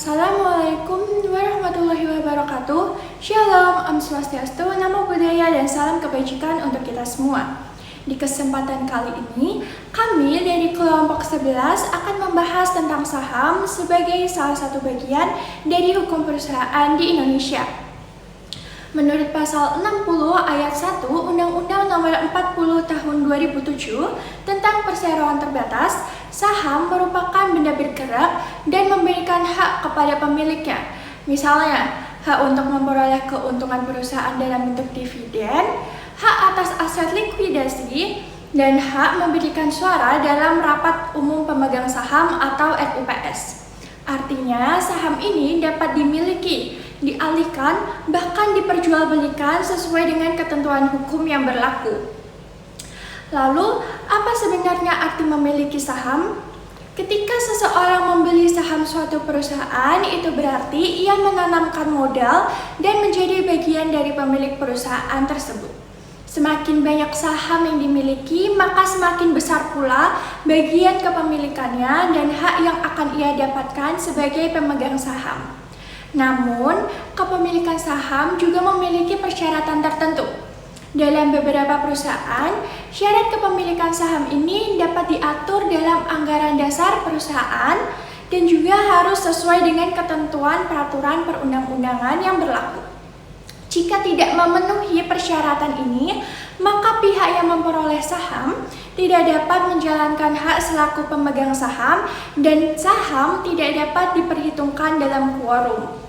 Assalamualaikum warahmatullahi wabarakatuh. Shalom, Om Swastiastu, Namo Buddhaya, dan salam kebajikan untuk kita semua. Di kesempatan kali ini, kami dari kelompok 11 akan membahas tentang saham sebagai salah satu bagian dari hukum perusahaan di Indonesia. Menurut pasal 60 ayat 1 Undang-Undang Nomor 40 Tahun 2007 tentang perseroan terbatas, saham merupakan benda bergerak dan memberikan hak kepada pemiliknya. Misalnya, hak untuk memperoleh keuntungan perusahaan dalam bentuk dividen, hak atas aset likuidasi, dan hak memberikan suara dalam rapat umum pemegang saham atau RUPS. Artinya, saham ini dapat dimiliki, dialihkan, bahkan diperjualbelikan sesuai dengan ketentuan hukum yang berlaku. Lalu, apa sebenarnya arti memiliki saham? Ketika seseorang membeli saham suatu perusahaan, itu berarti ia menanamkan modal dan menjadi bagian dari pemilik perusahaan tersebut. Semakin banyak saham yang dimiliki, maka semakin besar pula bagian kepemilikannya dan hak yang akan ia dapatkan sebagai pemegang saham. Namun, kepemilikan saham juga memiliki persyaratan tertentu. Dalam beberapa perusahaan, syarat kepemilikan saham ini dapat diatur dalam anggaran dasar perusahaan dan juga harus sesuai dengan ketentuan peraturan perundang-undangan yang berlaku. Jika tidak memenuhi persyaratan ini, maka pihak yang memperoleh saham tidak dapat menjalankan hak selaku pemegang saham dan saham tidak dapat diperhitungkan dalam quorum.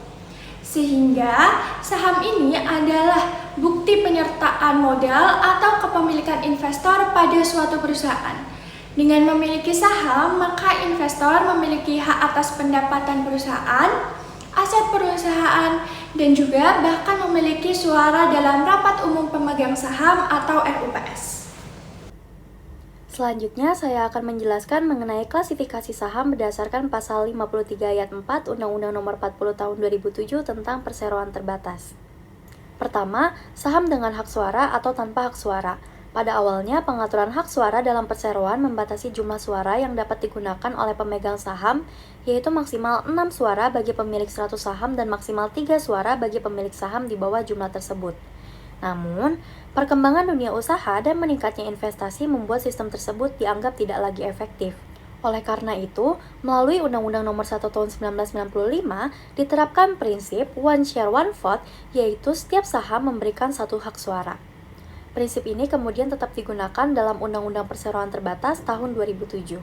Sehingga saham ini adalah bukti penyertaan modal atau kepemilikan investor pada suatu perusahaan. Dengan memiliki saham, maka investor memiliki hak atas pendapatan perusahaan, aset perusahaan, dan juga bahkan memiliki suara dalam rapat umum pemegang saham atau RUPS. Selanjutnya, saya akan menjelaskan mengenai klasifikasi saham berdasarkan pasal 53 ayat 4 Undang-Undang Nomor 40 Tahun 2007 tentang perseroan terbatas. Pertama, saham dengan hak suara atau tanpa hak suara. Pada awalnya, pengaturan hak suara dalam perseroan membatasi jumlah suara yang dapat digunakan oleh pemegang saham, yaitu maksimal 6 suara bagi pemilik 100 saham dan maksimal 3 suara bagi pemilik saham di bawah jumlah tersebut. Namun, perkembangan dunia usaha dan meningkatnya investasi membuat sistem tersebut dianggap tidak lagi efektif. Oleh karena itu, melalui Undang-Undang Nomor 1 Tahun 1995 diterapkan prinsip one share one vote, yaitu setiap saham memberikan satu hak suara. Prinsip ini kemudian tetap digunakan dalam Undang-Undang Perseroan Terbatas tahun 2007.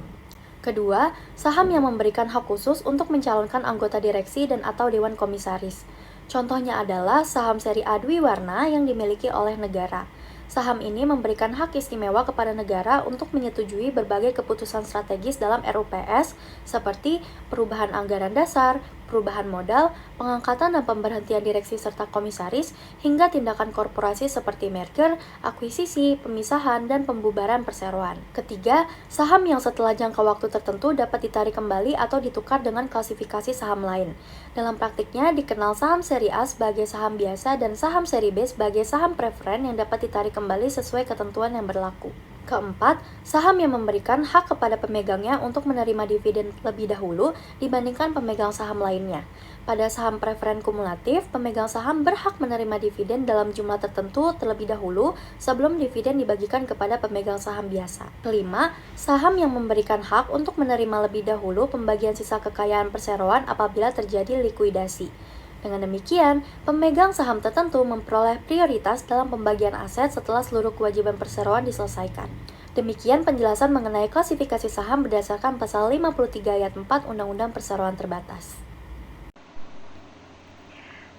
Kedua, saham yang memberikan hak khusus untuk mencalonkan anggota direksi dan atau dewan komisaris. Contohnya adalah saham seri A Dwiwarna yang dimiliki oleh negara. Saham ini memberikan hak istimewa kepada negara untuk menyetujui berbagai keputusan strategis dalam RUPS seperti perubahan anggaran dasar, perubahan modal, pengangkatan dan pemberhentian direksi serta komisaris, hingga tindakan korporasi seperti merger, akuisisi, pemisahan, dan pembubaran perseroan. Ketiga, saham yang setelah jangka waktu tertentu dapat ditarik kembali atau ditukar dengan klasifikasi saham lain. Dalam praktiknya dikenal saham seri A sebagai saham biasa dan saham seri B sebagai saham preferen yang dapat ditarik kembali sesuai ketentuan yang berlaku. Keempat, saham yang memberikan hak kepada pemegangnya untuk menerima dividen lebih dahulu dibandingkan pemegang saham lainnya. Pada saham preferen kumulatif, pemegang saham berhak menerima dividen dalam jumlah tertentu terlebih dahulu sebelum dividen dibagikan kepada pemegang saham biasa. Kelima, saham yang memberikan hak untuk menerima lebih dahulu pembagian sisa kekayaan perseroan apabila terjadi likuidasi. Dengan demikian, pemegang saham tertentu memperoleh prioritas dalam pembagian aset setelah seluruh kewajiban perseroan diselesaikan. Demikian penjelasan mengenai klasifikasi saham berdasarkan pasal 53 ayat 4 Undang-Undang Perseroan Terbatas.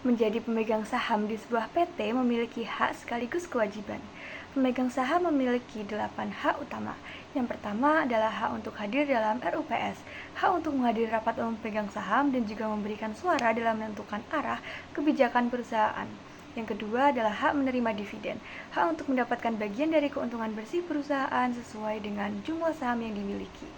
Menjadi pemegang saham di sebuah PT memiliki hak sekaligus kewajiban. Pemegang saham memiliki 8 hak utama. Yang pertama adalah hak untuk hadir dalam RUPS, hak untuk menghadiri rapat umum pemegang saham dan juga memberikan suara dalam menentukan arah kebijakan perusahaan. Yang kedua adalah hak menerima dividen, hak untuk mendapatkan bagian dari keuntungan bersih perusahaan sesuai dengan jumlah saham yang dimiliki.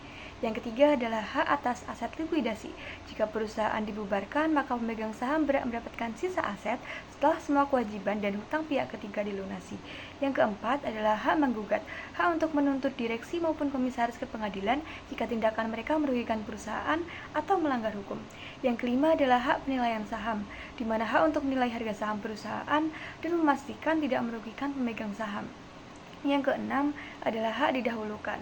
Yang ketiga adalah hak atas aset likuidasi. Jika perusahaan dibubarkan, maka pemegang saham berhak mendapatkan sisa aset setelah semua kewajiban dan hutang pihak ketiga dilunasi. Yang keempat adalah hak menggugat, hak untuk menuntut direksi maupun komisaris ke pengadilan jika tindakan mereka merugikan perusahaan atau melanggar hukum. Yang kelima adalah hak penilaian saham, di mana hak untuk menilai harga saham perusahaan dan memastikan tidak merugikan pemegang saham. Yang keenam adalah hak didahulukan.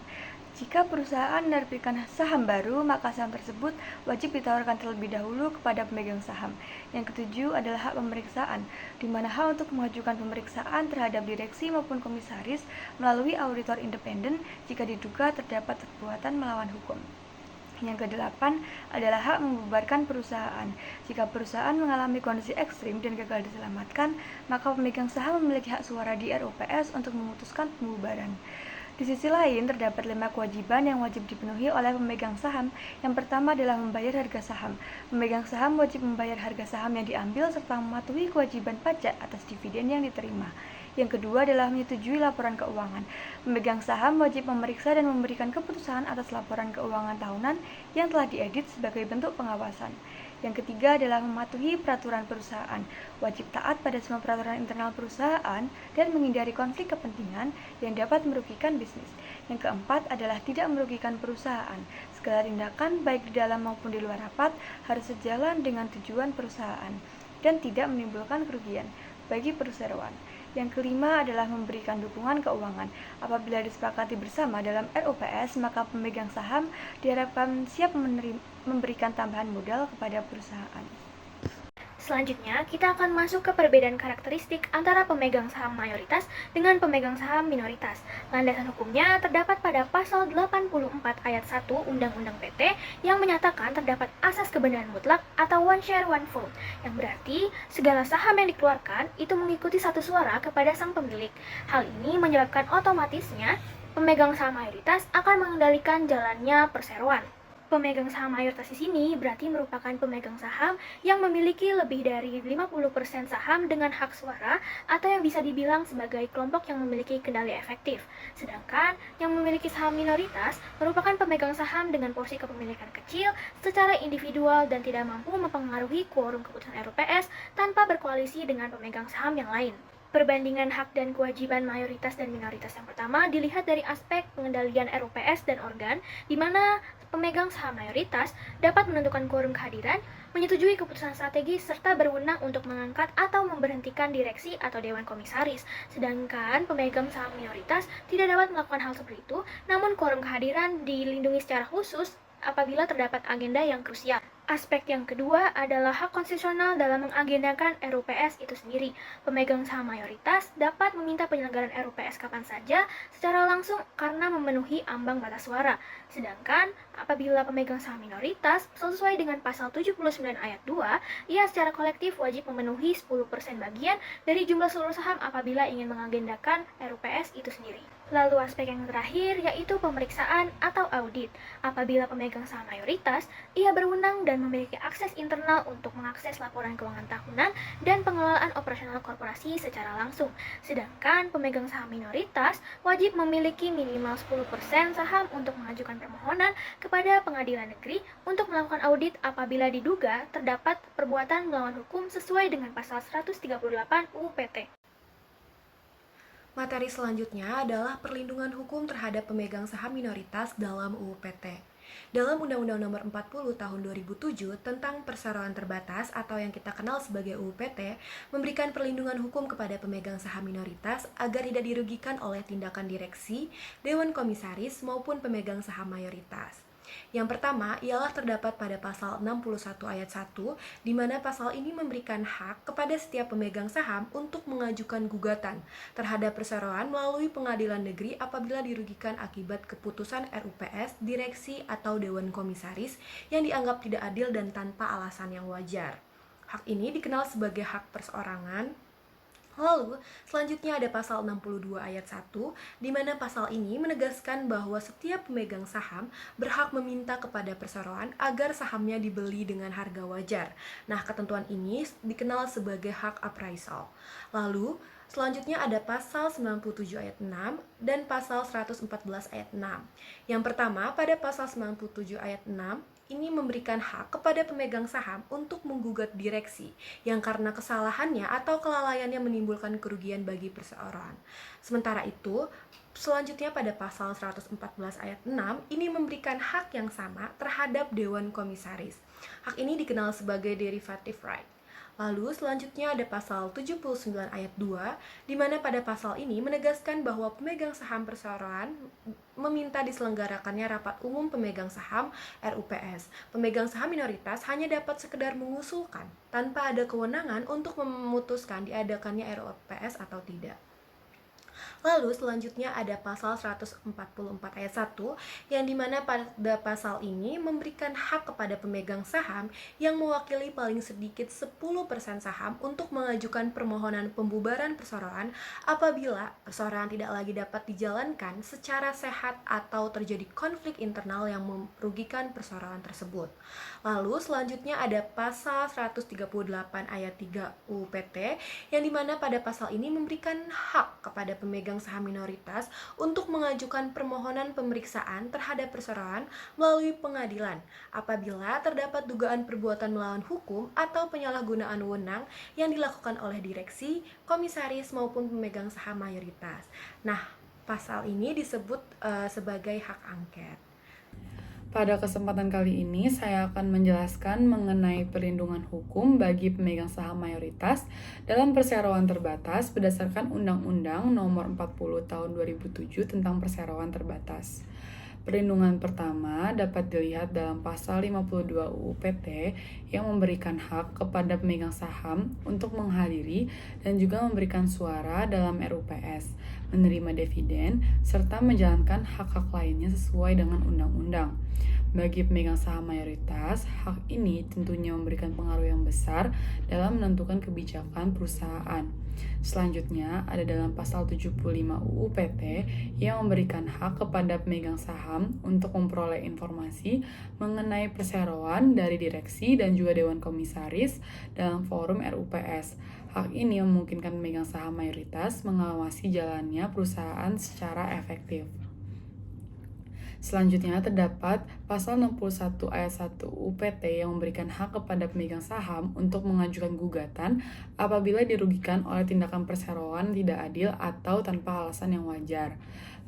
Jika perusahaan menerbitkan saham baru, maka saham tersebut wajib ditawarkan terlebih dahulu kepada pemegang saham. Yang ketujuh adalah hak pemeriksaan, di mana hak untuk mengajukan pemeriksaan terhadap direksi maupun komisaris melalui auditor independen jika diduga terdapat perbuatan melawan hukum. Yang kedelapan adalah hak membubarkan perusahaan. Jika perusahaan mengalami kondisi ekstrim dan gagal diselamatkan, maka pemegang saham memiliki hak suara di RUPS untuk memutuskan pembubaran. Di sisi lain, terdapat 5 kewajiban yang wajib dipenuhi oleh pemegang saham. Yang pertama adalah membayar harga saham. Pemegang saham wajib membayar harga saham yang diambil serta mematuhi kewajiban pajak atas dividen yang diterima. Yang kedua adalah menyetujui laporan keuangan. Pemegang saham wajib memeriksa dan memberikan keputusan atas laporan keuangan tahunan yang telah diedit sebagai bentuk pengawasan. Yang ketiga adalah mematuhi peraturan perusahaan. Wajib taat pada semua peraturan internal perusahaan dan menghindari konflik kepentingan yang dapat merugikan bisnis. Yang keempat adalah tidak merugikan perusahaan. Segala tindakan baik di dalam maupun di luar rapat harus sejalan dengan tujuan perusahaan dan tidak menimbulkan kerugian bagi perseroan. Yang kelima adalah memberikan dukungan keuangan. Apabila disepakati bersama dalam RUPS, maka pemegang saham diharapkan siap memberikan tambahan modal kepada perusahaan. Selanjutnya, kita akan masuk ke perbedaan karakteristik antara pemegang saham mayoritas dengan pemegang saham minoritas. Landasan hukumnya terdapat pada pasal 84 ayat 1 Undang-Undang PT yang menyatakan terdapat asas kebenaran mutlak atau one share one vote, yang berarti segala saham yang dikeluarkan itu mengikuti satu suara kepada sang pemilik. Hal ini menyebabkan otomatisnya pemegang saham mayoritas akan mengendalikan jalannya perseroan. Pemegang saham mayoritas di sini berarti merupakan pemegang saham yang memiliki lebih dari 50% saham dengan hak suara atau yang bisa dibilang sebagai kelompok yang memiliki kendali efektif. Sedangkan yang memiliki saham minoritas merupakan pemegang saham dengan porsi kepemilikan kecil secara individual dan tidak mampu mempengaruhi quorum keputusan RUPS tanpa berkoalisi dengan pemegang saham yang lain. Perbandingan hak dan kewajiban mayoritas dan minoritas yang pertama dilihat dari aspek pengendalian RUPS dan organ, di mana pemegang saham mayoritas dapat menentukan quorum kehadiran, menyetujui keputusan strategis, serta berwenang untuk mengangkat atau memberhentikan direksi atau dewan komisaris. Sedangkan pemegang saham minoritas tidak dapat melakukan hal seperti itu, namun quorum kehadiran dilindungi secara khusus apabila terdapat agenda yang krusial. Aspek yang kedua adalah hak konstitusional dalam mengagendakan RUPS itu sendiri. Pemegang saham mayoritas dapat meminta penyelenggaraan RUPS kapan saja secara langsung karena memenuhi ambang batas suara. Sedangkan apabila pemegang saham minoritas sesuai dengan pasal 79 ayat 2, ia secara kolektif wajib memenuhi 10% bagian dari jumlah seluruh saham apabila ingin mengagendakan RUPS itu sendiri. Lalu aspek yang terakhir yaitu pemeriksaan atau audit. Apabila pemegang saham mayoritas, ia berwenang dan memiliki akses internal untuk mengakses laporan keuangan tahunan dan pengelolaan operasional korporasi secara langsung. Sedangkan pemegang saham minoritas wajib memiliki minimal 10% saham untuk mengajukan permohonan kepada pengadilan negeri untuk melakukan audit apabila diduga terdapat perbuatan melawan hukum sesuai dengan pasal 138 UU PT. Materi selanjutnya adalah perlindungan hukum terhadap pemegang saham minoritas dalam UU PT. Dalam Undang-Undang Nomor 40 Tahun 2007 tentang perseroan terbatas atau yang kita kenal sebagai UU PT, memberikan perlindungan hukum kepada pemegang saham minoritas agar tidak dirugikan oleh tindakan direksi, dewan komisaris maupun pemegang saham mayoritas. Yang pertama ialah terdapat pada pasal 61 ayat 1, di mana pasal ini memberikan hak kepada setiap pemegang saham untuk mengajukan gugatan terhadap perseroan melalui pengadilan negeri apabila dirugikan akibat keputusan RUPS, direksi atau dewan komisaris yang dianggap tidak adil dan tanpa alasan yang wajar. Hak ini dikenal sebagai hak perseorangan. Lalu, selanjutnya ada pasal 62 ayat 1, di mana pasal ini menegaskan bahwa setiap pemegang saham berhak meminta kepada perseroan agar sahamnya dibeli dengan harga wajar. Nah, ketentuan ini dikenal sebagai hak appraisal. Lalu, Selanjutnya ada pasal 97 ayat 6 dan pasal 114 ayat 6. Yang pertama, pada pasal 97 ayat 6, ini memberikan hak kepada pemegang saham untuk menggugat direksi yang karena kesalahannya atau kelalaiannya menimbulkan kerugian bagi perseorangan. Sementara itu, selanjutnya pada pasal 114 ayat 6, ini memberikan hak yang sama terhadap Dewan Komisaris. Hak ini dikenal sebagai derivative right. Lalu selanjutnya ada pasal 79 ayat 2, di mana pada pasal ini menegaskan bahwa pemegang saham perseroan meminta diselenggarakannya rapat umum pemegang saham RUPS. Pemegang saham minoritas hanya dapat sekedar mengusulkan tanpa ada kewenangan untuk memutuskan diadakannya RUPS atau tidak. Lalu selanjutnya ada pasal 144 ayat 1 yang dimana pada pasal ini memberikan hak kepada pemegang saham yang mewakili paling sedikit 10% saham untuk mengajukan permohonan pembubaran perseroan apabila perseroan tidak lagi dapat dijalankan secara sehat atau terjadi konflik internal yang merugikan perseroan tersebut. Lalu selanjutnya ada pasal 138 ayat 3 UU PT yang dimana pada pasal ini memberikan hak kepada pemegang saham minoritas untuk mengajukan permohonan pemeriksaan terhadap perseroan melalui pengadilan apabila terdapat dugaan perbuatan melawan hukum atau penyalahgunaan wewenang yang dilakukan oleh direksi, komisaris maupun pemegang saham mayoritas. Nah, pasal ini disebut sebagai hak angket. Pada kesempatan kali ini, saya akan menjelaskan mengenai perlindungan hukum bagi pemegang saham mayoritas dalam perseroan terbatas berdasarkan Undang-Undang Nomor 40 Tahun 2007 tentang perseroan terbatas. Perlindungan pertama dapat dilihat dalam pasal 52 UU PT yang memberikan hak kepada pemegang saham untuk menghadiri dan juga memberikan suara dalam RUPS, menerima dividen, serta menjalankan hak-hak lainnya sesuai dengan undang-undang. Bagi pemegang saham mayoritas, hak ini tentunya memberikan pengaruh yang besar dalam menentukan kebijakan perusahaan. Selanjutnya, ada dalam pasal 75 UU PT yang memberikan hak kepada pemegang saham untuk memperoleh informasi mengenai perseroan dari direksi dan juga Dewan Komisaris dalam forum RUPS. Hak ini memungkinkan pemegang saham mayoritas mengawasi jalannya perusahaan secara efektif. Selanjutnya terdapat pasal 61 ayat 1 UU PT yang memberikan hak kepada pemegang saham untuk mengajukan gugatan apabila dirugikan oleh tindakan perseroan tidak adil atau tanpa alasan yang wajar.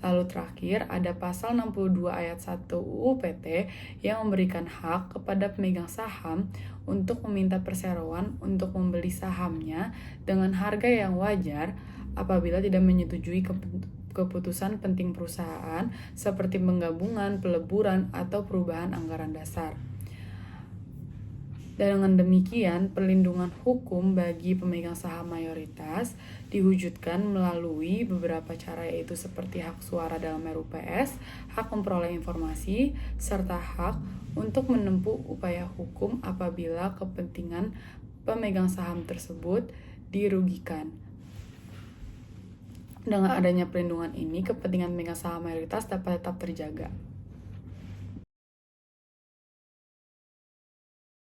Lalu terakhir ada pasal 62 ayat 1 UU PT yang memberikan hak kepada pemegang saham untuk meminta perseroan untuk membeli sahamnya dengan harga yang wajar apabila tidak menyetujui keputusan penting perusahaan seperti penggabungan, peleburan, atau perubahan anggaran dasar. Dan dengan demikian, perlindungan hukum bagi pemegang saham mayoritas diwujudkan melalui beberapa cara, yaitu seperti hak suara dalam RUPS, hak memperoleh informasi, serta hak untuk menempuh upaya hukum apabila kepentingan pemegang saham tersebut dirugikan. Dengan adanya perlindungan ini, kepentingan pemegang saham mayoritas dapat tetap terjaga.